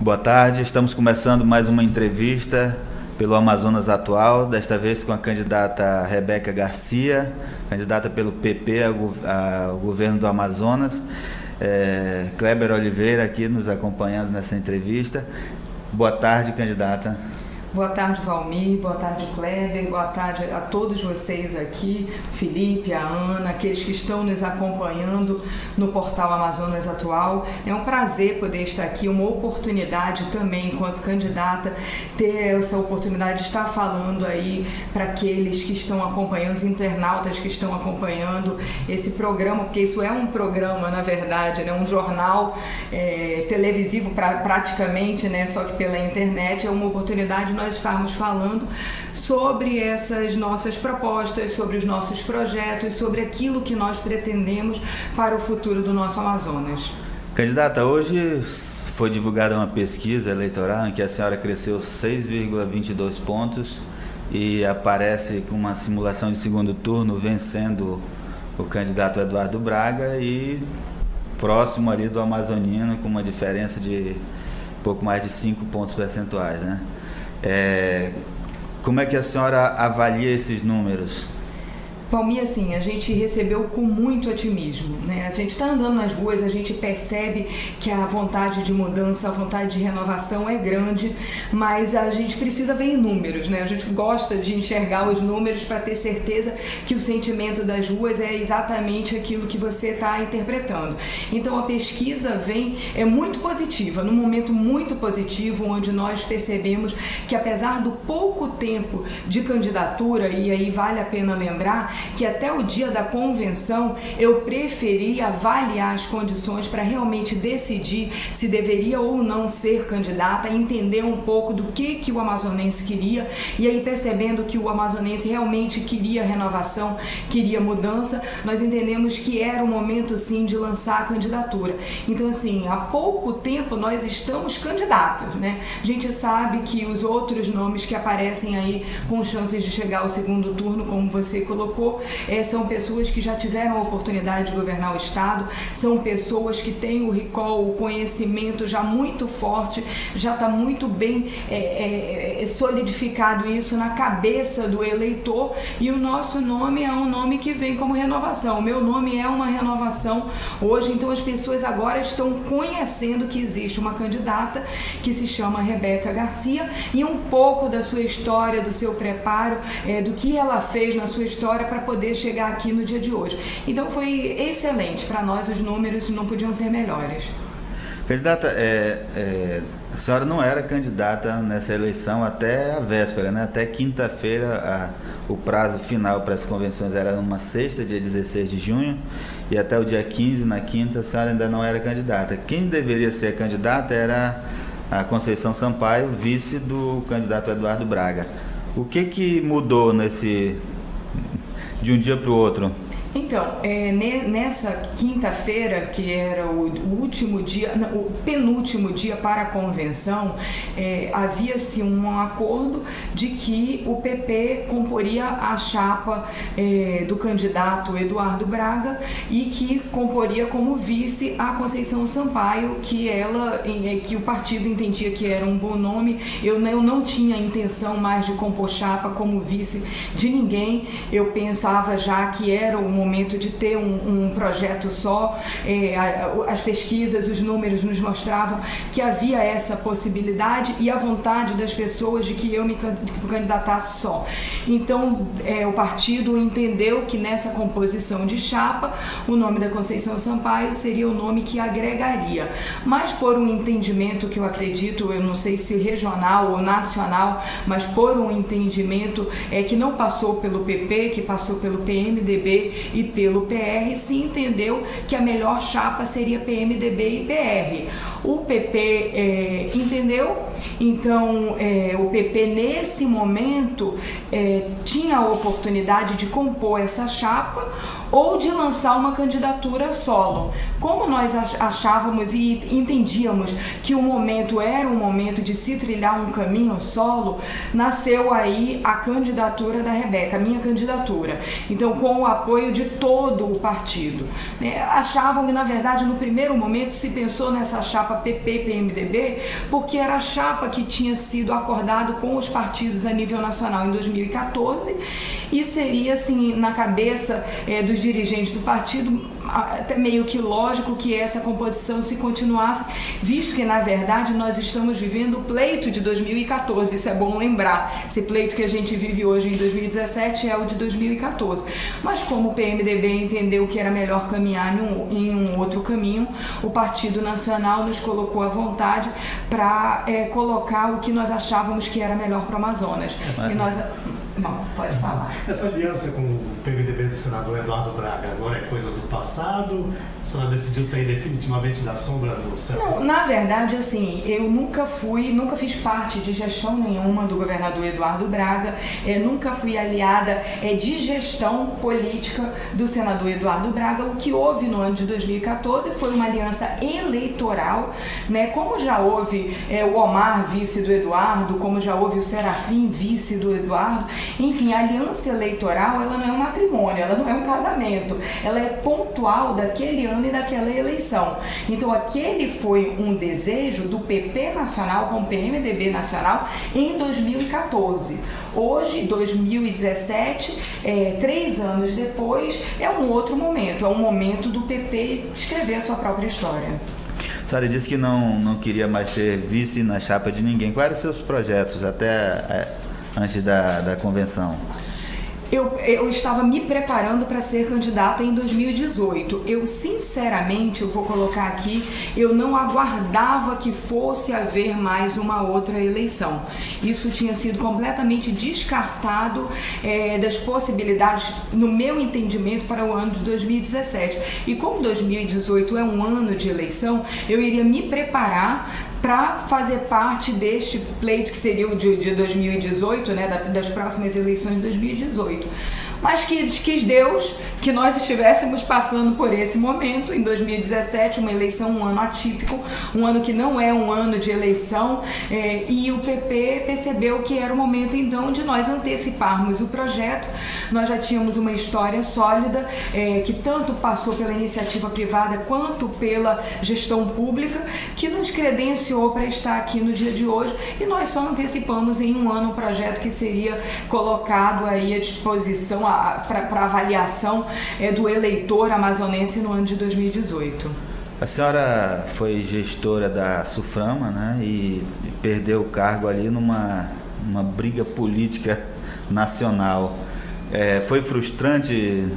Boa tarde, estamos começando mais uma entrevista pelo Amazonas Atual, desta vez com a candidata Rebeca Garcia, candidata pelo PP ao governo do Amazonas. Kleber Oliveira aqui nos acompanhando nessa entrevista. Boa tarde, candidata. Boa tarde, Valmir, boa tarde, Kleber, boa tarde a todos vocês aqui, Felipe, a Ana, aqueles que estão nos acompanhando no portal Amazonas Atual. É um prazer poder estar aqui, uma oportunidade também, enquanto candidata, ter essa oportunidade de estar falando aí para aqueles que estão acompanhando, os internautas que estão acompanhando esse programa, porque isso é um programa, na verdade, né, um jornal televisivo praticamente, né, só que pela internet. É uma oportunidade nós estarmos falando sobre essas nossas propostas, sobre os nossos projetos, sobre aquilo que nós pretendemos para o futuro do nosso Amazonas. Candidata, hoje foi divulgada uma pesquisa eleitoral em que a senhora cresceu 6,22 pontos e aparece com uma simulação de segundo turno vencendo o candidato Eduardo Braga e próximo ali do amazonino com uma diferença de pouco mais de 5 pontos percentuais, né? Como é que a senhora avalia esses números? Valmir, assim, a gente recebeu com muito otimismo, né? A gente está andando nas ruas, a gente percebe que a vontade de mudança, a vontade de renovação é grande, mas a gente precisa ver em números, né? A gente gosta de enxergar os números para ter certeza que o sentimento das ruas é exatamente aquilo que você está interpretando. Então a pesquisa é muito positiva, num momento muito positivo, onde nós percebemos que, apesar do pouco tempo de candidatura, e aí vale a pena lembrar que até o dia da convenção eu preferi avaliar as condições para realmente decidir se deveria ou não ser candidata, entender um pouco do que o amazonense queria, e aí percebendo que o amazonense realmente queria renovação, queria mudança, nós entendemos que era o momento sim de lançar a candidatura. Então, assim, há pouco tempo nós estamos candidatos, né? A gente sabe que os outros nomes que aparecem aí com chances de chegar ao segundo turno, como você colocou, são pessoas que já tiveram a oportunidade de governar o estado, são pessoas que têm o recall, o conhecimento já muito forte, já está muito bem solidificado isso na cabeça do eleitor, e o nosso nome é um nome que vem como renovação. O meu nome é uma renovação hoje, então as pessoas agora estão conhecendo que existe uma candidata que se chama Rebeca Garcia, e um pouco da sua história, do seu preparo, do que ela fez na sua história para poder chegar aqui no dia de hoje. Então foi excelente para nós, os números não podiam ser melhores. Candidata, a senhora não era candidata nessa eleição até a véspera, né? Até quinta-feira, o prazo final para as convenções era numa sexta, dia 16 de junho, e até o dia 15, na quinta, a senhora ainda não era candidata. Quem deveria ser candidata era a Conceição Sampaio, vice do candidato Eduardo Braga. O que mudou de um dia para o outro? Então, nessa quinta-feira, que era o último dia, o penúltimo dia para a convenção, havia-se um acordo de que o PP comporia a chapa do candidato Eduardo Braga e que comporia como vice a Conceição Sampaio, que o partido entendia que era um bom nome. Eu não tinha intenção mais de compor chapa como vice de ninguém. Eu pensava já que era o momento de ter um projeto só. As pesquisas, os números nos mostravam que havia essa possibilidade e a vontade das pessoas de que eu me candidatasse só. Então, o partido entendeu que nessa composição de chapa, o nome da Conceição Sampaio seria o nome que agregaria. Mas por um entendimento que eu acredito, eu não sei se regional ou nacional, mas por um entendimento que não passou pelo PP, que passou pelo PMDB e pelo PR, se entendeu que a melhor chapa seria PMDB e PR. O PP entendeu, então o PP nesse momento tinha a oportunidade de compor essa chapa. ou de lançar uma candidatura solo. Como nós achávamos e entendíamos que o momento era um momento de se trilhar um caminho solo, nasceu aí a candidatura da Rebeca, a minha candidatura. Então, com o apoio de todo o partido. Achavam que, na verdade, no primeiro momento se pensou nessa chapa PP-PMDB, porque era a chapa que tinha sido acordado com os partidos a nível nacional em 2014 e seria, assim, na cabeça dos dirigentes do partido, até meio que lógico que essa composição se continuasse, visto que, na verdade, nós estamos vivendo o pleito de 2014, isso é bom lembrar. Esse pleito que a gente vive hoje em 2017 é o de 2014. Mas como o PMDB entendeu que era melhor caminhar em um outro caminho, o Partido Nacional nos colocou à vontade para colocar o que nós achávamos que era melhor para o Amazonas. E nós... Bom, pode falar. Essa aliança com o PMDB do senador Eduardo Braga agora é coisa do passado? A senhora decidiu sair definitivamente da sombra do céu? Não, na verdade, assim, eu nunca fiz parte de gestão nenhuma do governador Eduardo Braga, nunca fui aliada de gestão política do senador Eduardo Braga. O que houve no ano de 2014 foi uma aliança eleitoral, né? Como já houve o Omar, vice do Eduardo, como já houve o Serafim, vice do Eduardo. Enfim, a aliança eleitoral, ela não é um matrimônio, ela não é um casamento, ela é pontual daquele ano e daquela eleição. Então, aquele foi um desejo do PP nacional com o PMDB nacional em 2014. Hoje, 2017, 3 anos depois, é um outro momento, é um momento do PP escrever a sua própria história. A senhora disse que não queria mais ser vice na chapa de ninguém. Quais eram os seus projetos até antes da convenção? Eu estava me preparando para ser candidata em 2018. Eu, sinceramente, eu vou colocar aqui, eu não aguardava que fosse haver mais uma outra eleição. Isso tinha sido completamente descartado das possibilidades, no meu entendimento, para o ano de 2017. E como 2018 é um ano de eleição, eu iria me preparar para fazer parte deste pleito que seria o de 2018, né, das próximas eleições de 2018. Mas quis Deus que nós estivéssemos passando por esse momento, em 2017, uma eleição, um ano atípico, um ano que não é um ano de eleição, e o PP percebeu que era o momento, então, de nós anteciparmos o projeto. Nós já tínhamos uma história sólida, que tanto passou pela iniciativa privada quanto pela gestão pública, que nos credenciou para estar aqui no dia de hoje, e nós só antecipamos em um ano o projeto que seria colocado aí à disposição para avaliação do eleitor amazonense no ano de 2018. A senhora foi gestora da Suframa, né, e perdeu o cargo ali numa briga política nacional. Foi frustrante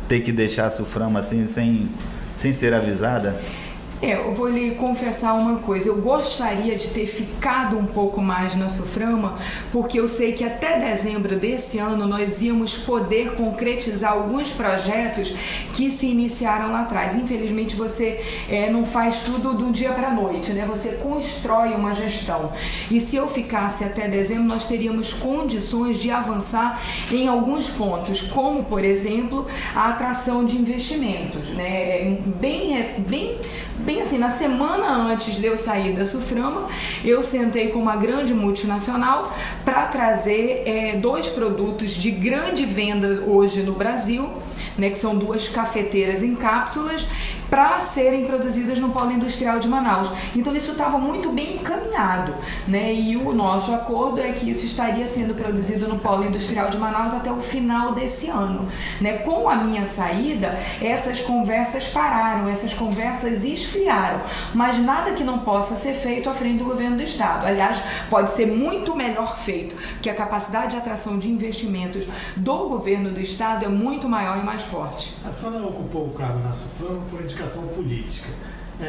ter que deixar a Suframa assim, sem ser avisada? Eu vou lhe confessar uma coisa, eu gostaria de ter ficado um pouco mais na Suframa, porque eu sei que até dezembro desse ano nós íamos poder concretizar alguns projetos que se iniciaram lá atrás. Infelizmente você não faz tudo do dia para a noite, né? Você constrói uma gestão. E se eu ficasse até dezembro, nós teríamos condições de avançar em alguns pontos, como, por exemplo, a atração de investimentos, né? Bem assim, na semana antes de eu sair da Suframa, eu sentei com uma grande multinacional para trazer 2 produtos de grande venda hoje no Brasil, né, que são 2 cafeteiras em cápsulas, para serem produzidas no Polo Industrial de Manaus. Então isso estava muito bem encaminhado, né? E o nosso acordo é que isso estaria sendo produzido no Polo Industrial de Manaus até o final desse ano, né? Com a minha saída, essas conversas pararam, essas conversas esfriaram, mas nada que não possa ser feito à frente do governo do estado. Aliás, pode ser muito melhor feito, porque a capacidade de atração de investimentos do governo do estado é muito maior e mais forte. A senhora ocupou o cargo na Suframa por indicação política.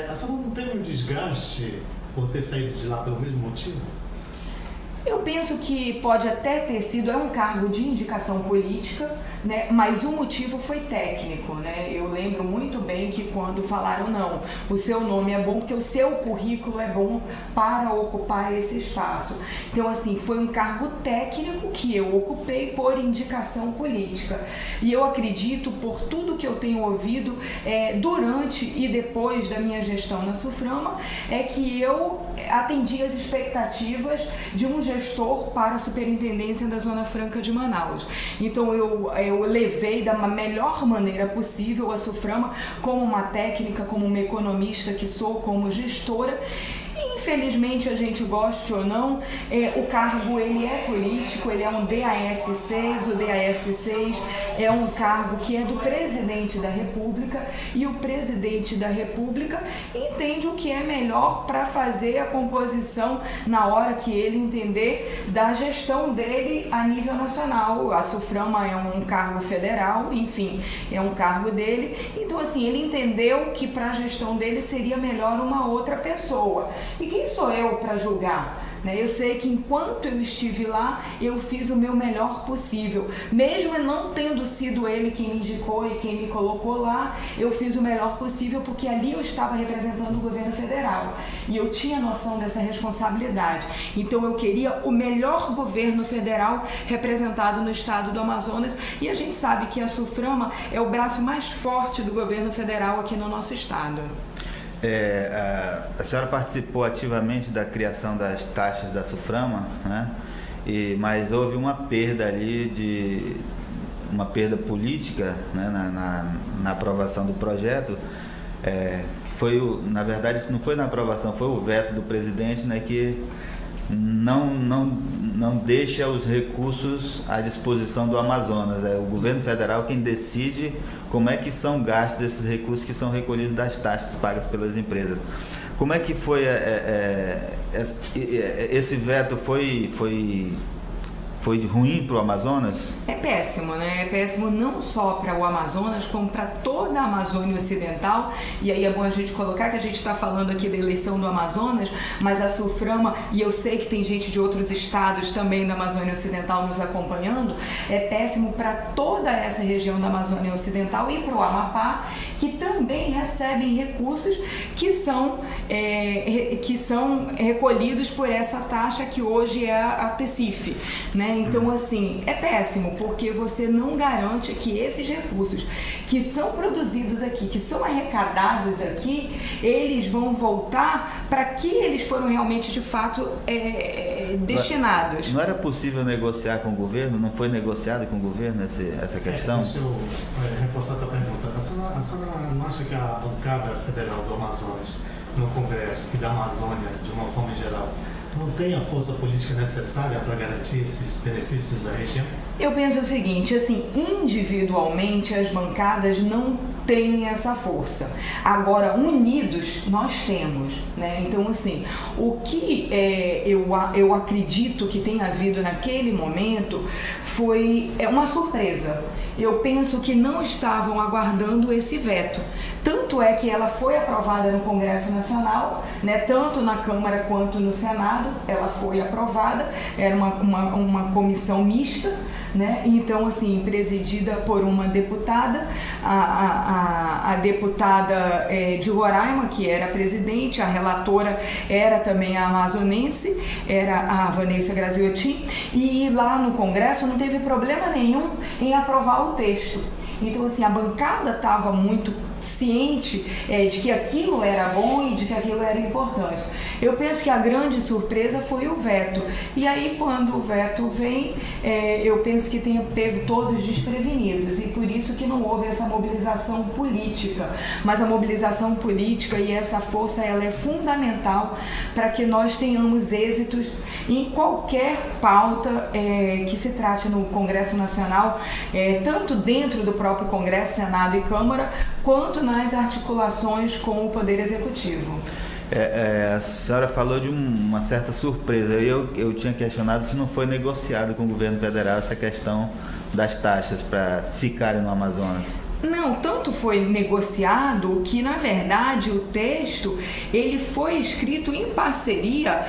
A senhora não teve um desgaste por ter saído de lá pelo mesmo motivo? Eu penso que pode até ter sido, um cargo de indicação política, né? Mas o motivo foi técnico, né? Eu lembro muito bem que quando falaram, não, o seu nome é bom porque o seu currículo é bom para ocupar esse espaço. Então, assim, foi um cargo técnico que eu ocupei por indicação política. E eu acredito, por tudo que eu tenho ouvido durante e depois da minha gestão na SUFRAMA, é que eu atendi as expectativas de um gestor para a Superintendência da Zona Franca de Manaus. Então, eu levei da melhor maneira possível a SUFRAMA como uma técnica, como uma economista que sou, como gestora. Infelizmente, a gente goste ou não, o cargo ele é político, ele é um DAS-6, o DAS-6 é um cargo que é do presidente da República e o presidente da República entende o que é melhor para fazer a composição na hora que ele entender da gestão dele a nível nacional. A SUFRAMA é um cargo federal, enfim, é um cargo dele. Então, assim, ele entendeu que para a gestão dele seria melhor uma outra pessoa. E quem sou eu para julgar? Eu sei que enquanto eu estive lá, eu fiz o meu melhor possível. Mesmo não tendo sido ele quem me indicou e quem me colocou lá, eu fiz o melhor possível porque ali eu estava representando o governo federal. E eu tinha noção dessa responsabilidade. Então eu queria o melhor governo federal representado no estado do Amazonas. E a gente sabe que a SUFRAMA é o braço mais forte do governo federal aqui no nosso estado. A senhora participou ativamente da criação das taxas da SUFRAMA, né? Mas houve uma perda ali, uma perda política, né? na aprovação do projeto. Na verdade, não foi na aprovação, foi o veto do presidente, né, que não deixa os recursos à disposição do Amazonas. É o governo federal quem decide como é que são gastos esses recursos que são recolhidos das taxas pagas pelas empresas. Como é que foi esse veto? Foi ruim para o Amazonas? É péssimo, né? É péssimo não só para o Amazonas, como para toda a Amazônia Ocidental. E aí é bom a gente colocar que a gente está falando aqui da eleição do Amazonas, mas a SUFRAMA, e eu sei que tem gente de outros estados também da Amazônia Ocidental nos acompanhando, é péssimo para toda essa região da Amazônia Ocidental e para o Amapá, que também recebem recursos que são recolhidos por essa taxa que hoje é a TECIF, né? Então, assim, é péssimo, porque você não garante que esses recursos que são produzidos aqui, que são arrecadados aqui, eles vão voltar para que eles foram realmente, de fato, destinados. Não era possível negociar com o governo? Não foi negociado com o governo essa questão? Deixa eu reforçar a tua pergunta. A senhora não acha que a bancada federal do Amazonas, no Congresso e da Amazônia, de uma forma geral, não tem a força política necessária para garantir esses benefícios da região? Eu penso o seguinte, assim, individualmente as bancadas não têm essa força. Agora, unidos, nós temos, né? Então, assim, o que eu acredito que tenha havido naquele momento foi uma surpresa. Eu penso que não estavam aguardando esse veto. Tanto é que ela foi aprovada no Congresso Nacional, né? Tanto na Câmara quanto no Senado, ela foi aprovada. Era uma comissão mista, né? Então, assim, presidida por uma deputada, a deputada de Roraima, que era a presidente, a relatora era também a amazonense, era a Vanessa Graziotin, e lá no Congresso não teve problema nenhum em aprovar o texto. Então, assim, a bancada estava muito ciente de que aquilo era bom e de que aquilo era importante. Eu penso que a grande surpresa foi o veto. E aí, quando o veto vem, eu penso que tenha pego todos desprevenidos. E por isso que não houve essa mobilização política. Mas a mobilização política e essa força, ela é fundamental para que nós tenhamos êxitos em qualquer pauta que se trate no Congresso Nacional, tanto dentro do próprio Congresso, Senado e Câmara, quanto nas articulações com o Poder Executivo. A senhora falou de uma certa surpresa. Eu tinha questionado se não foi negociado com o governo federal essa questão das taxas para ficarem no Amazonas. Não, tanto foi negociado que, na verdade, o texto ele foi escrito em parceria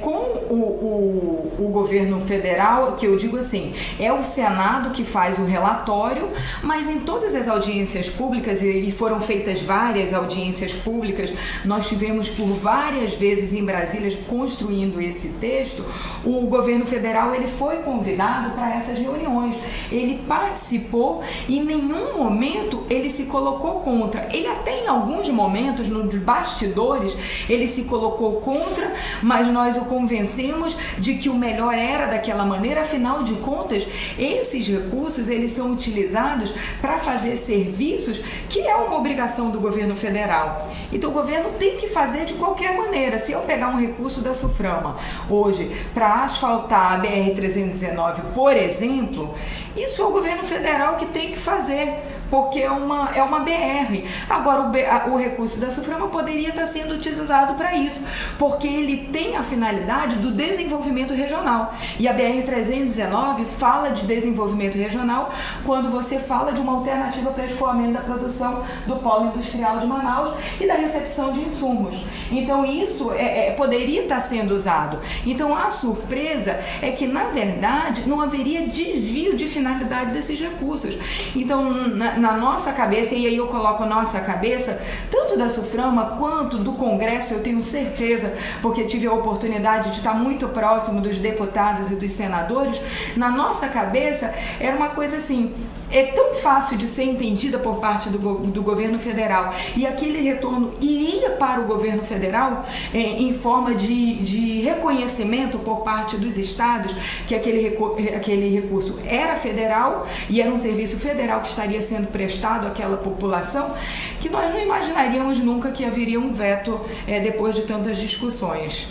com o governo federal, que eu digo assim, é o Senado que faz o relatório, mas em todas as audiências públicas, e foram feitas várias audiências públicas, nós tivemos por várias vezes em Brasília construindo esse texto, o governo federal ele foi convidado para essas reuniões, ele participou e em nenhum momento ele se colocou contra. Ele até em alguns momentos, nos bastidores, ele se colocou contra, mas nós o convencemos de que o melhor era daquela maneira. Afinal de contas, esses recursos, eles são utilizados para fazer serviços que é uma obrigação do governo federal. Então o governo tem que fazer de qualquer maneira. Se eu pegar um recurso da SUFRAMA hoje para asfaltar a BR-319, por exemplo, isso é o governo federal que tem que fazer, porque é uma BR. Agora, o recurso da SUFRAMA poderia estar sendo utilizado para isso, porque ele tem a finalidade do desenvolvimento regional. E a BR-319 fala de desenvolvimento regional quando você fala de uma alternativa para escoamento da produção do polo industrial de Manaus e da recepção de insumos. Então, isso poderia estar sendo usado. Então, a surpresa é que, na verdade, não haveria desvio de finalidade desses recursos. Então, na nossa cabeça, e aí eu coloco a nossa cabeça, tanto da SUFRAMA quanto do Congresso, eu tenho certeza, porque tive a oportunidade de estar muito próximo dos deputados e dos senadores, na nossa cabeça era uma coisa assim, é tão fácil de ser entendida por parte do governo federal, e aquele retorno iria para o governo federal em forma de reconhecimento por parte dos estados que aquele recurso era federal e era um serviço federal que estaria sendo prestado àquela população, que nós não imaginaríamos nunca que haveria um veto depois de tantas discussões.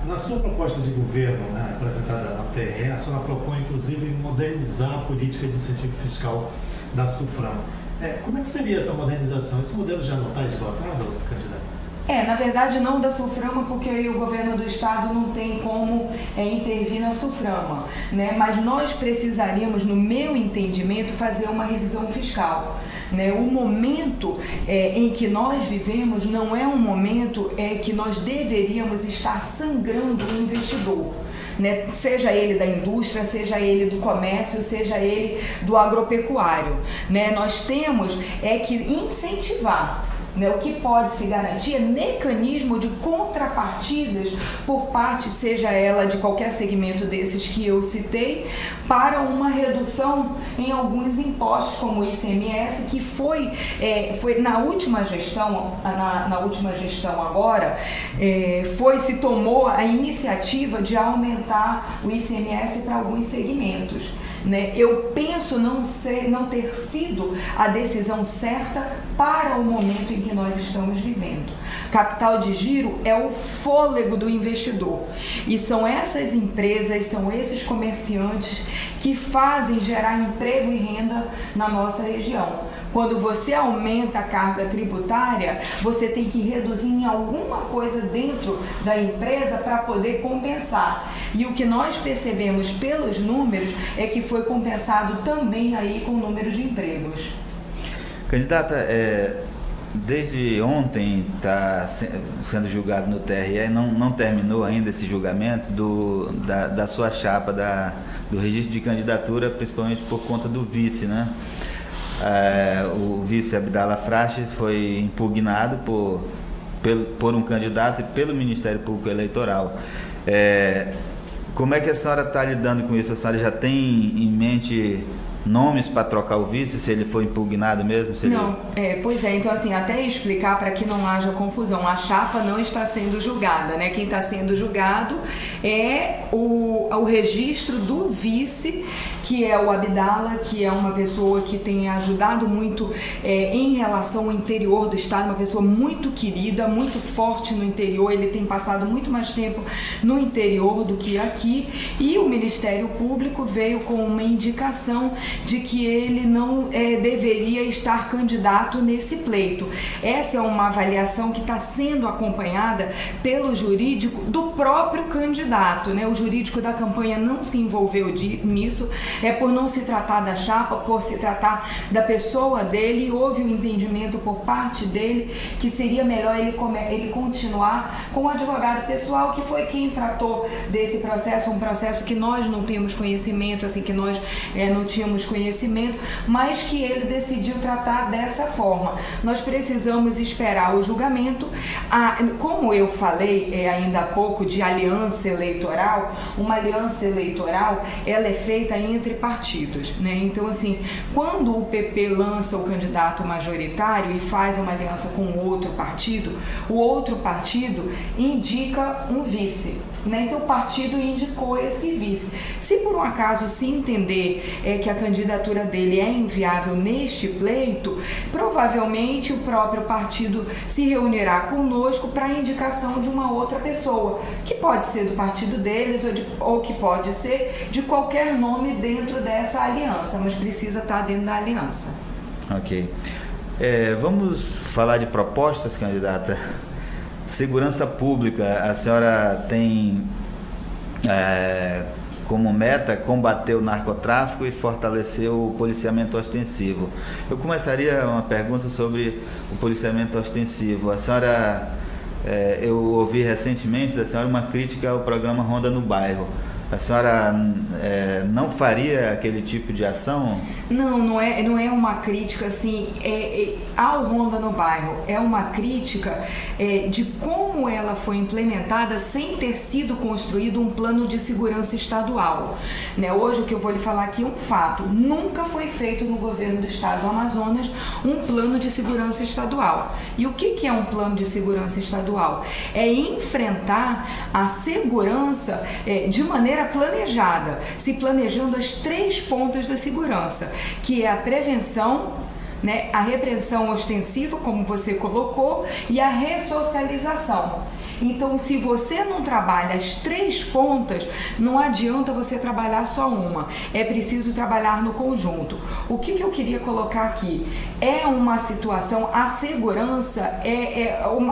Na sua proposta de governo, né, apresentada na TRE, a senhora propõe, inclusive, modernizar a política de incentivo fiscal da SUFRAMA. Como é que seria essa modernização? Esse modelo já não está esgotado, candidato? Na verdade não da SUFRAMA, porque aí o governo do estado não tem como intervir na SUFRAMA, né? Mas nós precisaríamos, no meu entendimento, fazer uma revisão fiscal. O momento em que nós vivemos não é um momento que nós deveríamos estar sangrando o investidor. Seja ele da indústria, seja ele do comércio, seja ele do agropecuário. Nós temos que incentivar. O que pode se garantir é mecanismo de contrapartidas por parte, seja ela de qualquer segmento desses que eu citei, para uma redução em alguns impostos, como o ICMS, que foi na última gestão, agora, se tomou a iniciativa de aumentar o ICMS para alguns segmentos. Eu penso não ter sido a decisão certa para o momento em que nós estamos vivendo. Capital de giro é o fôlego do investidor e são essas empresas, são esses comerciantes que fazem gerar emprego e renda na nossa região. Quando você aumenta a carga tributária, você tem que reduzir em alguma coisa dentro da empresa para poder compensar. E o que nós percebemos pelos números é que foi compensado também aí com o número de empregos. Candidata, desde ontem está sendo julgado no TRE, não terminou ainda esse julgamento da sua chapa, do registro de candidatura, principalmente por conta do vice, né? O vice Abdala Frache foi impugnado por um candidato e pelo Ministério Público Eleitoral. Como é que a senhora está lidando com isso? A senhora já tem em mente nomes para trocar o vice, se ele for impugnado mesmo? Pois é, então assim, até explicar para que não haja confusão, a chapa não está sendo julgada, Quem está sendo julgado é o registro do vice, que é o Abdala, que é uma pessoa que tem ajudado muito em relação ao interior do estado, uma pessoa muito querida, muito forte no interior, ele tem passado muito mais tempo no interior do que aqui, e o Ministério Público veio com uma indicação de que ele não deveria estar candidato nesse pleito. Essa é uma avaliação que está sendo acompanhada pelo jurídico do próprio candidato, né? O jurídico da campanha não se envolveu nisso, por não se tratar da chapa, por se tratar da pessoa dele, e houve um entendimento por parte dele que seria melhor ele continuar com o advogado pessoal, que foi quem tratou desse processo, um processo que nós não temos conhecimento, assim, que nós não tínhamos conhecimento, mas que ele decidiu tratar dessa forma. Nós precisamos esperar o julgamento. Como eu falei ainda há pouco de aliança eleitoral, uma aliança eleitoral, ela é feita entre partidos, né? Então, assim, quando o PP lança o candidato majoritário e faz uma aliança com outro partido, o outro partido indica um vice, né? Então o partido indicou esse vice. Se por um acaso se entender que a candidatura dele é inviável neste pleito, provavelmente o próprio partido se reunirá conosco para a indicação de uma outra pessoa, que pode ser do partido deles ou que pode ser de qualquer nome dentro dessa aliança, mas precisa estar dentro da aliança. Ok. Vamos falar de propostas, candidata. Segurança pública, a senhora tem como meta combater o narcotráfico e fortalecer o policiamento ostensivo. Eu começaria uma pergunta sobre o policiamento ostensivo. A senhora, eu ouvi recentemente da senhora uma crítica ao programa Ronda no Bairro. A senhora não faria aquele tipo de ação? Não é uma crítica assim ao Ronda no Bairro, é uma crítica de como ela foi implementada sem ter sido construído um plano de segurança estadual, né? Hoje o que eu vou lhe falar aqui é um fato: nunca foi feito no governo do estado do Amazonas um plano de segurança estadual. E o que é um plano de segurança estadual? É enfrentar a segurança de maneira planejada, se planejando as 3 pontas da segurança, que é a prevenção, né, a repressão ostensiva, como você colocou, e a ressocialização. Então, se você não trabalha as 3 pontas, não adianta você trabalhar só uma. É preciso trabalhar no conjunto. O que eu queria colocar aqui? É uma situação, a segurança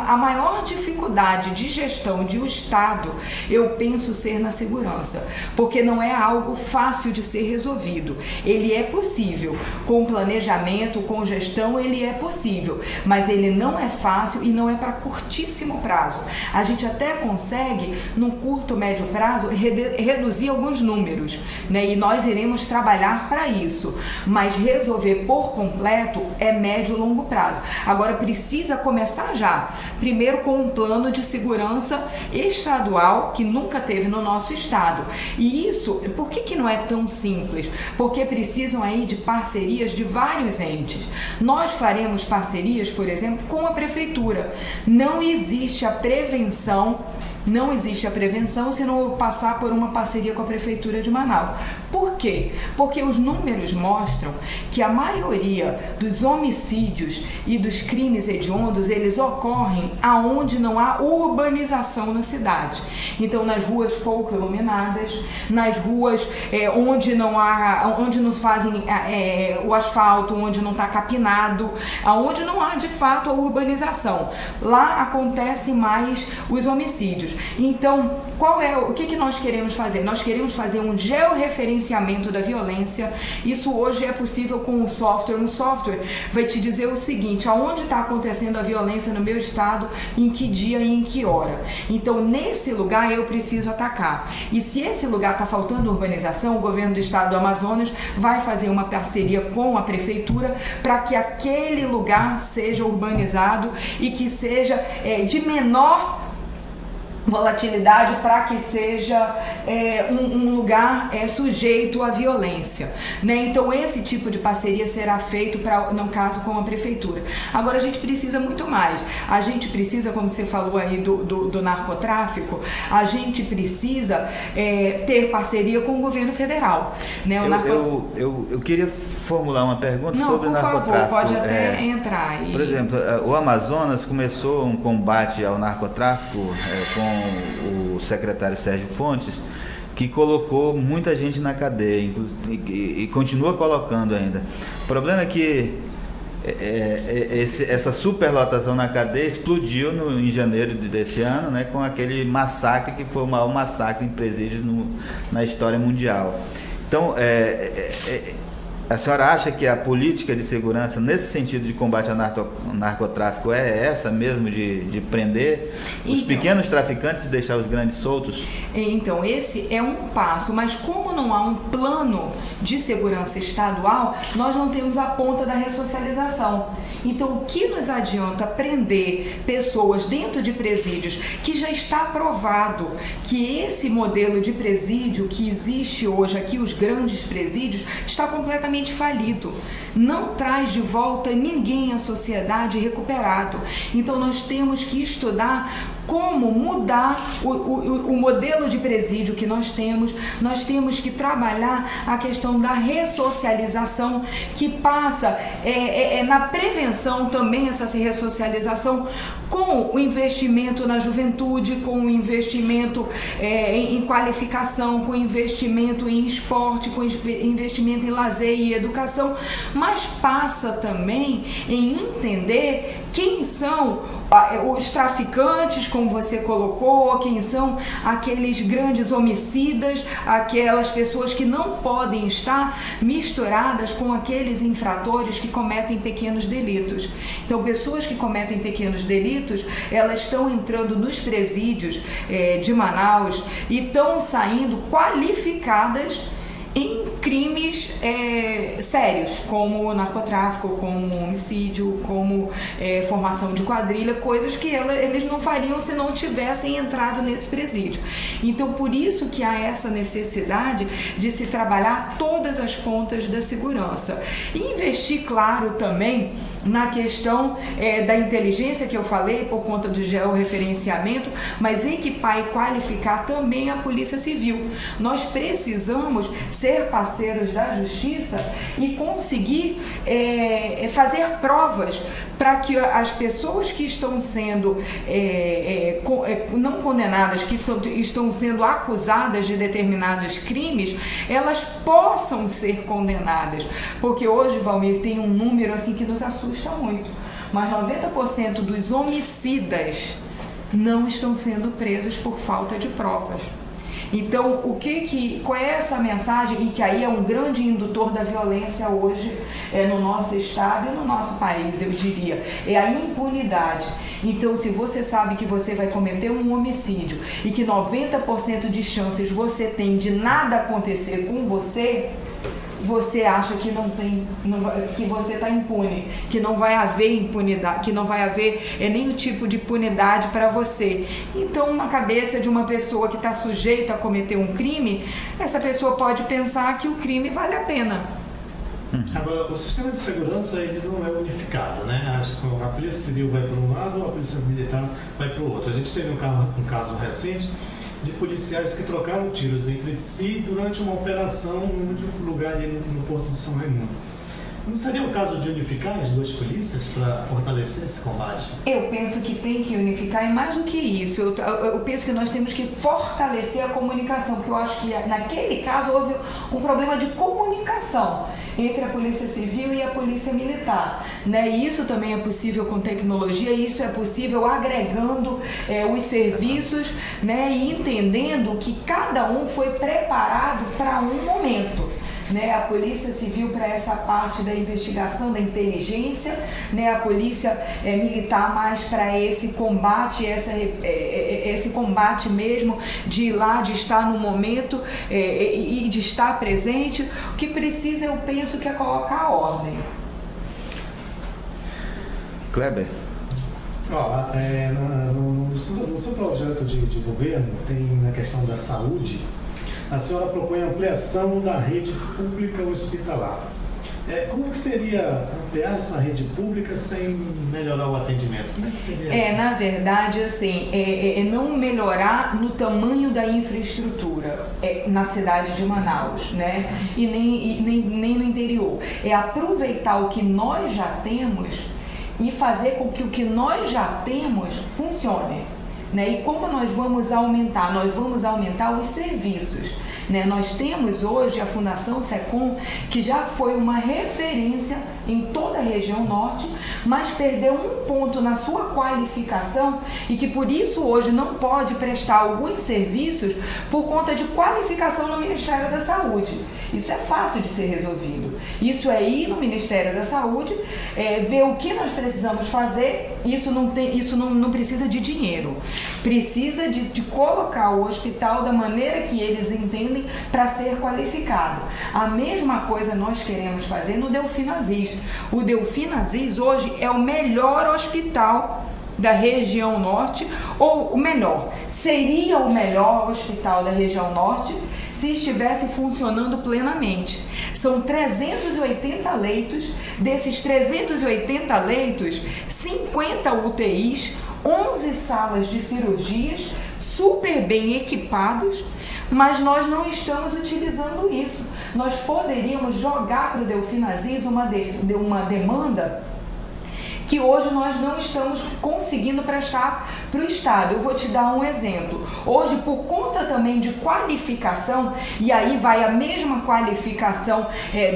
a maior dificuldade de gestão de um Estado, eu penso ser na segurança, porque não é algo fácil de ser resolvido. Ele é possível, com planejamento, com gestão, ele é possível, mas ele não é fácil e não é para curtíssimo prazo. A gente até consegue, num curto, médio prazo, reduzir alguns números, né? E nós iremos trabalhar para isso, mas resolver por completo é médio e longo prazo. Agora precisa começar já, primeiro com um plano de segurança estadual que nunca teve no nosso estado. E isso, por que não é tão simples? Porque precisam aí de parcerias de vários entes. Nós faremos parcerias, por exemplo, com a prefeitura. Não existe a prevenção se não passar por uma parceria com a Prefeitura de Manaus. Por quê? Porque os números mostram que a maioria dos homicídios e dos crimes hediondos, eles ocorrem aonde não há urbanização na cidade. Então, nas ruas pouco iluminadas, nas ruas onde não fazem o asfalto, onde não está capinado, aonde não há de fato a urbanização. Lá acontece mais os homicídios. Então, o que nós queremos fazer? Nós queremos fazer um georreferenciamento da violência. Isso hoje é possível com um software. Um software vai te dizer o seguinte: aonde está acontecendo a violência no meu estado, em que dia e em que hora. Então, nesse lugar eu preciso atacar. E se esse lugar está faltando urbanização, o governo do estado do Amazonas vai fazer uma parceria com a prefeitura para que aquele lugar seja urbanizado e que seja de menor volatilidade, para que seja um lugar sujeito à violência, né? Então esse tipo de parceria será feito no caso com a prefeitura. Agora a gente precisa muito mais. A gente precisa, como você falou aí do narcotráfico, a gente precisa ter parceria com o governo federal, né? Eu queria formular uma pergunta sobre o narcotráfico. Por favor, pode até entrar. Por exemplo, o Amazonas começou um combate ao narcotráfico com o secretário Sérgio Fontes, que colocou muita gente na cadeia e continua colocando ainda. O problema é que essa superlotação na cadeia explodiu em janeiro desse ano, né, com aquele massacre que foi o maior massacre em presídios na história mundial. Então, a senhora acha que a política de segurança, nesse sentido de combate ao narcotráfico, é essa mesmo, de prender os pequenos traficantes e deixar os grandes soltos? Então, esse é um passo, mas como não há um plano de segurança estadual, nós não temos a ponta da ressocialização. Então, o que nos adianta prender pessoas dentro de presídios que já está provado que esse modelo de presídio que existe hoje aqui, os grandes presídios, está completamente falido. Não traz de volta ninguém à sociedade recuperado. Então, nós temos que estudar como mudar o modelo de presídio que nós temos que trabalhar a questão da ressocialização, que passa na prevenção também, essa ressocialização, com o investimento na juventude, com o investimento em qualificação, com o investimento em esporte, com o investimento em lazer e educação, mas passa também em entender quem são os traficantes, como você colocou, quem são aqueles grandes homicidas, aquelas pessoas que não podem estar misturadas com aqueles infratores que cometem pequenos delitos. Então, pessoas que cometem pequenos delitos, elas estão entrando nos presídios de Manaus e estão saindo qualificadas em crimes sérios, como narcotráfico, como homicídio, como formação de quadrilha, coisas que eles não fariam se não tivessem entrado nesse presídio. Então, por isso que há essa necessidade de se trabalhar todas as pontas da segurança. E investir, claro, também na questão da inteligência que eu falei, por conta do georreferenciamento, mas equipar e qualificar também a Polícia Civil. Nós precisamos ser parceiros da Justiça e conseguir fazer provas para que as pessoas que estão sendo não condenadas, que estão sendo acusadas de determinados crimes, elas possam ser condenadas. Porque hoje, Valmir, tem um número assim que nos assusta muito, mas 90% dos homicidas não estão sendo presos por falta de provas. Então, qual é essa mensagem, e que aí é um grande indutor da violência hoje no nosso estado e no nosso país, eu diria, é a impunidade. Então, se você sabe que você vai cometer um homicídio e que 90% de chances você tem de nada acontecer com você, você acha que que você está impune, que não vai haver impunidade, que não vai haver nenhum tipo de impunidade para você. Então, na cabeça de uma pessoa que está sujeita a cometer um crime, essa pessoa pode pensar que o crime vale a pena. Agora, o sistema de segurança ele não é unificado, né? A Polícia Civil vai para um lado, a Polícia Militar vai para o outro. A gente teve um caso recente de policiais que trocaram tiros entre si durante uma operação num lugar ali no Porto de São Raimundo. Não seria o caso de unificar as duas polícias para fortalecer esse combate? Eu penso que tem que unificar, e mais do que isso, eu penso que nós temos que fortalecer a comunicação, porque eu acho que naquele caso houve um problema de comunicação entre a Polícia Civil e a Polícia Militar, né? E isso também é possível com tecnologia, isso é possível agregando os serviços, né? E entendendo que cada um foi preparado para um momento. Né, a Polícia Civil para essa parte da investigação, da inteligência, né, a Polícia Militar mais para esse combate, esse combate mesmo de ir lá, de estar no momento e de estar presente. O que precisa, eu penso, que é colocar a ordem. Kleber? No seu projeto de governo, tem na questão da saúde, a senhora propõe a ampliação da rede pública hospitalar. Como que seria ampliar essa rede pública sem melhorar o atendimento? Como é que seria isso? Na verdade, assim, não melhorar no tamanho da infraestrutura na cidade de Manaus, né? E nem no interior. É aproveitar o que nós já temos e fazer com que o que nós já temos funcione. Né? E como nós vamos aumentar? Nós vamos aumentar os serviços. né? Nós temos hoje a Fundação SECOM, que já foi uma referência em toda a região norte, mas perdeu um ponto na sua qualificação e que por isso hoje não pode prestar alguns serviços por conta de qualificação no Ministério da Saúde. Isso é fácil de ser resolvido. Isso é ir no Ministério da Saúde, ver o que nós precisamos fazer. Isso não precisa de dinheiro. Precisa de colocar o hospital da maneira que eles entendem para ser qualificado. A mesma coisa nós queremos fazer no Delfim Aziz. O Delfim Aziz hoje é o melhor hospital da região norte, ou o melhor, seria o melhor hospital da região norte se estivesse funcionando plenamente. São 380 leitos, desses 380 leitos, 50 UTIs, 11 salas de cirurgias, super bem equipados, mas nós não estamos utilizando isso. Nós poderíamos jogar para o Delfim Aziz uma demanda que hoje nós não estamos conseguindo prestar para o Estado. Eu vou te dar um exemplo. Hoje, por conta também de qualificação, e aí vai a mesma qualificação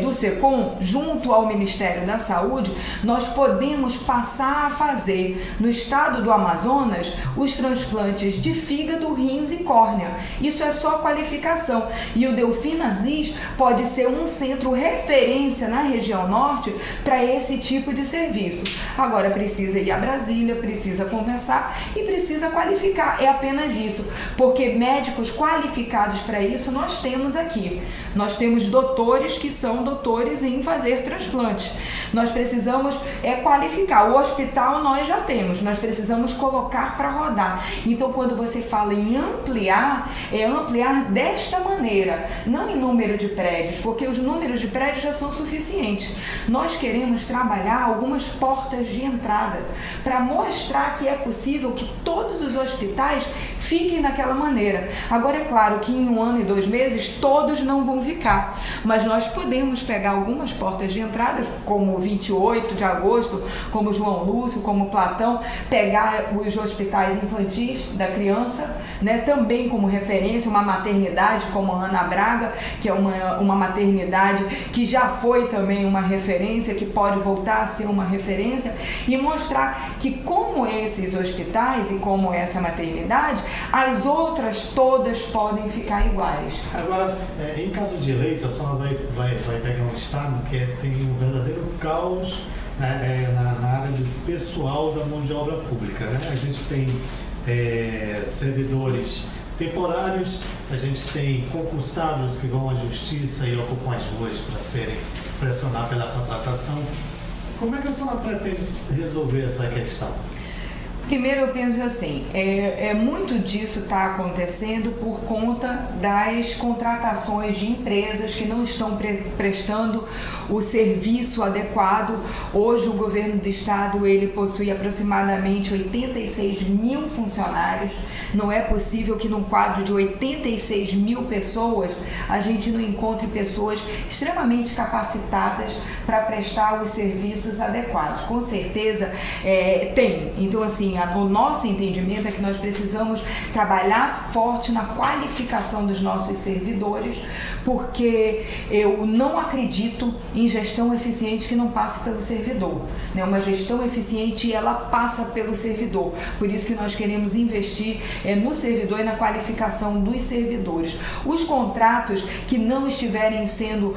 do SECOM junto ao Ministério da Saúde, nós podemos passar a fazer no estado do Amazonas os transplantes de fígado, rins e córnea. Isso é só qualificação. E o Delfim Aziz pode ser um centro referência na região norte para esse tipo de serviço. Agora precisa ir a Brasília, precisa conversar e precisa qualificar. É apenas isso, porque médicos qualificados para isso nós temos aqui. Nós temos doutores que são doutores em fazer transplantes. Nós precisamos qualificar. O hospital nós já temos, nós precisamos colocar para rodar. Então, quando você fala em ampliar, é ampliar desta maneira, não em número de prédios, porque os números de prédios já são suficientes. Nós queremos trabalhar algumas portas de entrada para mostrar que é possível que todos os hospitais fiquem daquela maneira. Agora, é claro que em 1 ano e 2 meses todos não vão ficar, mas nós podemos pegar algumas portas de entrada, como 28 de agosto, como João Lúcio, como Platão, pegar os hospitais infantis da criança, né, também como referência, uma maternidade como a Ana Braga, que é uma maternidade que já foi também uma referência, que pode voltar a ser uma referência, e mostrar que como esses hospitais e como essa maternidade, as outras todas podem ficar iguais. Agora, em caso de eleito, a senhora vai pegar um estado que tem um verdadeiro caos na área do pessoal da mão de obra pública, né? A gente tem servidores temporários, a gente tem concursados que vão à justiça e ocupam as ruas para pressionar pela contratação. Como é que a senhora pretende resolver essa questão? Primeiro, eu penso assim, muito disso está acontecendo por conta das contratações de empresas que não estão prestando o serviço adequado. Hoje o governo do estado ele possui aproximadamente 86 mil funcionários. Não é possível que num quadro de 86 mil pessoas a gente não encontre pessoas extremamente capacitadas para prestar os serviços adequados. Com certeza tem. Então, assim, o nosso entendimento é que nós precisamos trabalhar forte na qualificação dos nossos servidores, porque eu não acredito em gestão eficiente que não passe pelo servidor, né? Uma gestão eficiente, ela passa pelo servidor. Por isso que nós queremos investir no servidor e na qualificação dos servidores. Os contratos que não estiverem sendo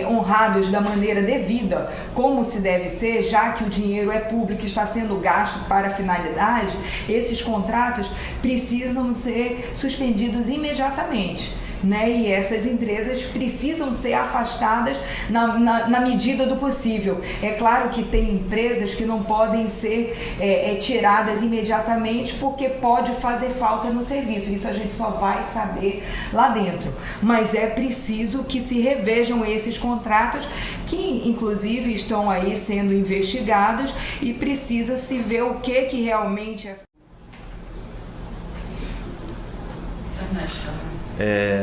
honrados da maneira devida, como se deve ser, já que o dinheiro é público e está sendo gasto para finalidade, esses contratos precisam ser suspendidos imediatamente, né? E essas empresas precisam ser afastadas na medida do possível. É claro que tem empresas que não podem ser tiradas imediatamente porque pode fazer falta no serviço. Isso a gente só vai saber lá dentro. Mas é preciso que se revejam esses contratos que inclusive estão aí sendo investigados e precisa se ver o que realmente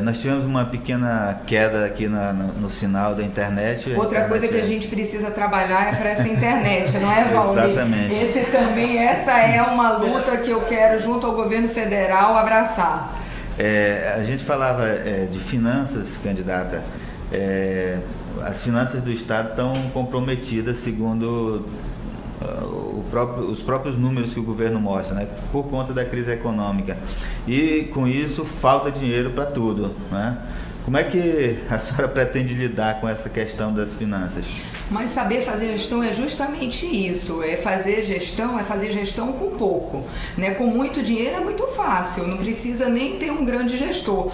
nós tivemos uma pequena queda aqui no sinal da internet. Outra coisa que a gente precisa trabalhar é para essa internet, não é, Valmir? Exatamente. Essa é uma luta que eu quero, junto ao governo federal, abraçar. A gente falava de finanças, candidata. As finanças do Estado estão comprometidas, segundo os próprios números que o governo mostra, né? Por conta da crise econômica. E, com isso, falta dinheiro para tudo, né? Como é que a senhora pretende lidar com essa questão das finanças? Mas saber fazer gestão é justamente isso, é fazer gestão com pouco, né? Com muito dinheiro é muito fácil, não precisa nem ter um grande gestor,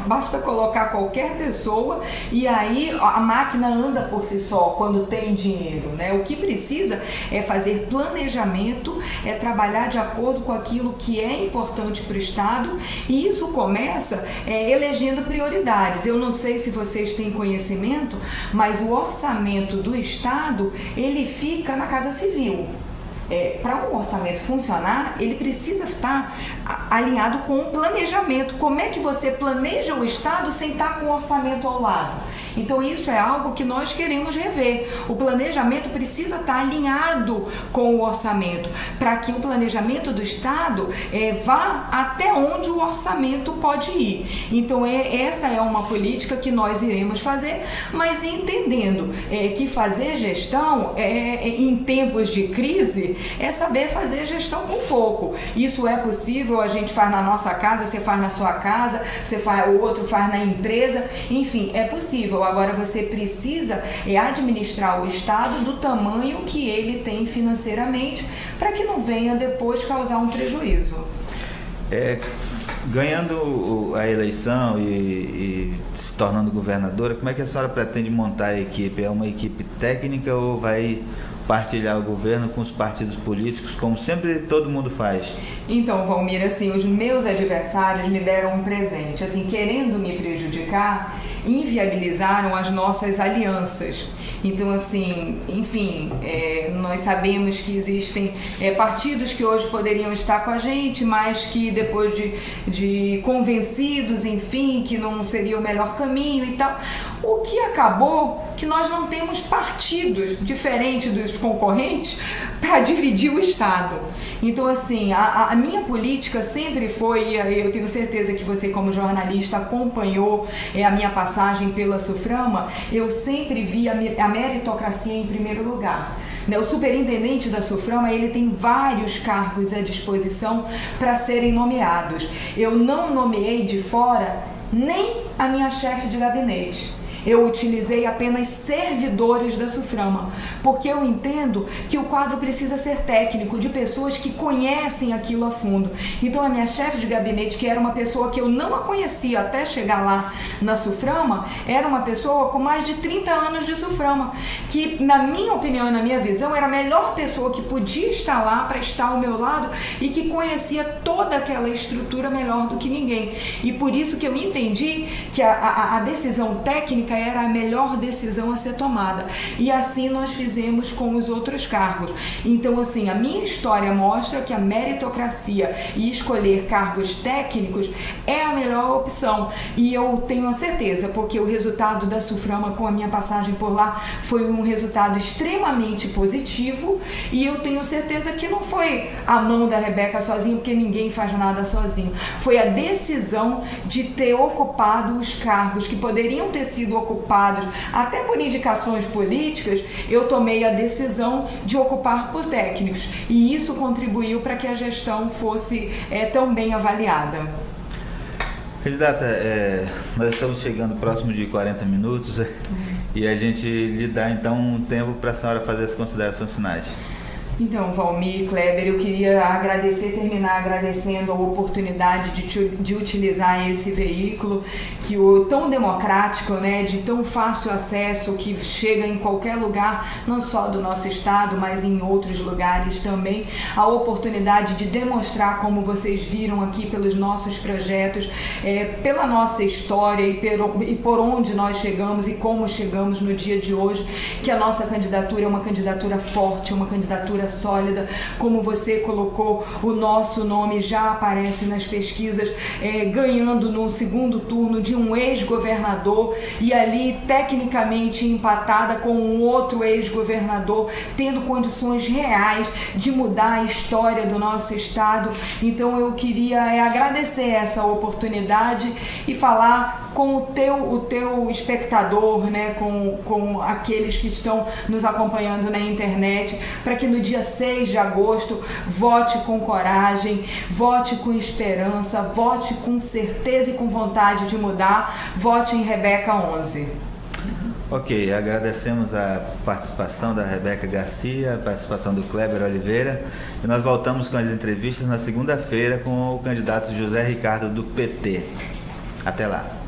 basta colocar qualquer pessoa e aí a máquina anda por si só quando tem dinheiro, né? O que precisa é fazer planejamento, é trabalhar de acordo com aquilo que é importante para o Estado, e isso começa elegendo prioridades. Eu não sei se vocês têm conhecimento, mas o orçamento do Estado, ele fica na Casa Civil. Para um orçamento funcionar, ele precisa estar alinhado com o planejamento. Como é que você planeja o Estado sem estar com o orçamento ao lado? Então isso é algo que nós queremos rever. O planejamento precisa estar alinhado com o orçamento, para que o planejamento do Estado vá até onde o orçamento pode ir. Então essa é uma política que nós iremos fazer, mas entendendo que fazer gestão em tempos de crise é saber fazer gestão com pouco. Isso é possível, a gente faz na nossa casa, você faz na sua casa, o outro faz na empresa, enfim, é possível. Agora você precisa administrar o Estado do tamanho que ele tem financeiramente, para que não venha depois causar um prejuízo. Ganhando a eleição e se tornando governadora, como é que a senhora pretende montar a equipe? É uma equipe técnica ou vai partilhar o governo com os partidos políticos, como sempre todo mundo faz? Então, Valmir, assim, os meus adversários me deram um presente, assim, querendo me prejudicar, inviabilizaram as nossas alianças. Então, assim, enfim, nós sabemos que existem partidos que hoje poderiam estar com a gente, mas que depois de convencidos, enfim, que não seria o melhor caminho e tal, o que acabou que nós não temos partidos diferentes dos concorrentes para dividir o Estado. Então, assim, a minha política sempre foi, eu tenho certeza que você como jornalista acompanhou a minha passagem pela SUFRAMA, eu sempre vi a meritocracia em primeiro lugar. O superintendente da SUFRAMA, ele tem vários cargos à disposição para serem nomeados. Eu não nomeei de fora nem a minha chefe de gabinete. Eu utilizei apenas servidores da SUFRAMA, porque eu entendo que o quadro precisa ser técnico, de pessoas que conhecem aquilo a fundo. Então a minha chefe de gabinete, que era uma pessoa que eu não a conhecia até chegar lá na SUFRAMA, era uma pessoa com mais de 30 anos de SUFRAMA, que na minha opinião e na minha visão era a melhor pessoa que podia estar lá para estar ao meu lado e que conhecia toda aquela estrutura melhor do que ninguém. E por isso que eu entendi que a decisão técnica era a melhor decisão a ser tomada. E assim nós fizemos com os outros cargos. Então, assim, a minha história mostra que a meritocracia e escolher cargos técnicos é a melhor opção. E eu tenho a certeza, porque o resultado da SUFRAMA com a minha passagem por lá foi um resultado extremamente positivo, e eu tenho certeza que não foi a mão da Rebeca sozinha, porque ninguém faz nada sozinho. Foi a decisão de ter ocupado os cargos que poderiam ter sido ocupados até por indicações políticas. Eu tomei a decisão de ocupar por técnicos, e isso contribuiu para que a gestão fosse tão bem avaliada. Candidata, nós estamos chegando próximo de 40 minutos e a gente lhe dá então um tempo para a senhora fazer as considerações finais. Então, Valmir, Kleber, eu queria terminar agradecendo a oportunidade de utilizar esse veículo tão democrático, né, de tão fácil acesso, que chega em qualquer lugar, não só do nosso estado, mas em outros lugares também. A oportunidade de demonstrar, como vocês viram aqui pelos nossos projetos, pela nossa história e por onde nós chegamos e como chegamos no dia de hoje, que a nossa candidatura é uma candidatura forte, uma candidatura trajetória sólida, como você colocou, o nosso nome já aparece nas pesquisas, ganhando no segundo turno de um ex-governador e ali tecnicamente empatada com um outro ex-governador, tendo condições reais de mudar a história do nosso estado. Então eu queria agradecer essa oportunidade e falar com o teu espectador, né, com aqueles que estão nos acompanhando na internet, para que no dia 6 de agosto vote com coragem, vote com esperança, vote com certeza e com vontade de mudar, vote em Rebeca 11. Ok, agradecemos a participação da Rebeca Garcia, a participação do Kleber Oliveira, e nós voltamos com as entrevistas na segunda-feira com o candidato José Ricardo do PT. Até lá.